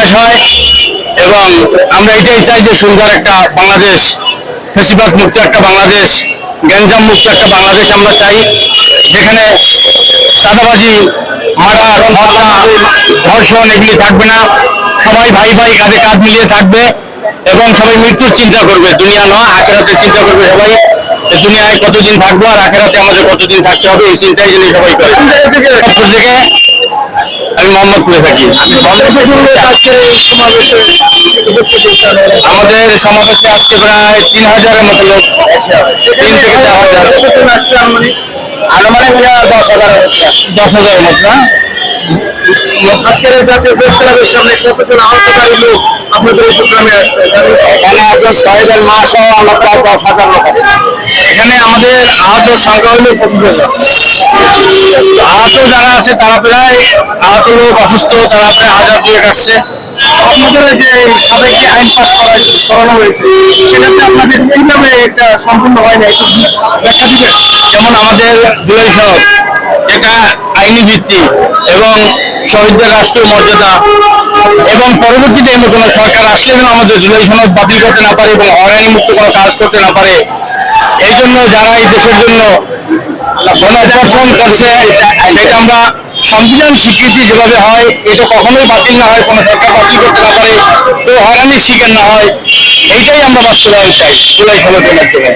বিকাশ হয় এবং আমরা এটাই চাই যে সুন্দর একটা বাংলাদেশ, ফেসিবাদ মুক্ত একটা বাংলাদেশ, গ্যাঞ্জাম মুক্ত একটা বাংলাদেশ আমরা চাই, যেখানে চাঁদাবাজি, মার্ডার, হত্যা, ধর্ষণ এগুলি থাকবে না। সবাই ভাই ভাই কাঁধে কাঁধ মিলিয়ে থাকবে এবং সবাই মৃত্যুর চিন্তা করবে, দুনিয়া নয় আখেরাতের চিন্তা করবে সবাই। দুনিয়ায় কতদিন থাকবো আর আখেরাতে আমাদের কতদিন থাকতে হবে, এই চিন্তাই যদি সবাই করে। থেকে আমি মোহাম্মদপুরে থাকি। আমাদের সমাবেশে আজকে প্রায় 3000-এর মতো লোক, 3 থেকে 4000, আনুমানিক 10,000-এর মতো না। আজকের জাতীয় প্রেস ক্লাবের সামনে কতজন আহতকারী লোক আপনাদের এই প্রোগ্রামে আসছে? এখানে আপনার 6জন মা সহ আমরা প্রায় 10,000 লোক আছে। এখানে আমাদের আহত সংখ্যা হলো 25,000। আহত যারা আছে তারা প্রায়, আহত লোক অসুস্থ তারা প্রায় 1000 আসছে। আপনাদের যে সাবেক আইন পাস করানো হয়েছে সেটাতে আপনাদের কিভাবে এটা সম্পূর্ণ হয় না, একটু ব্যাখ্যা দিবেন? যেমন আমাদের জুলাই সনদ, এটা আইনি ভিত্তি এবং শহীদদের রাষ্ট্রীয় মর্যাদা, এবং পরবর্তী টাইমে কোনো সরকার আসলে যেন আমাদের জুলাই সনদ বাতিল করতে না পারে এবং হয়রানি মুক্ত কোনো কাজ করতে না পারে। এই জন্য যারা এই দেশের জন্য গণঅভ্যুত্থান করছে, সেটা আমরা সংবিধান স্বীকৃতি যেভাবে হয় এটা কখনোই বাতিল না হয়, কোনো সরকার বাতিল করতে না পারে, কেউ হয়রানির শিকার না হয়, এইটাই আমরা বাস্তবায়ন চাই জুলাই সনদের মাধ্যমে।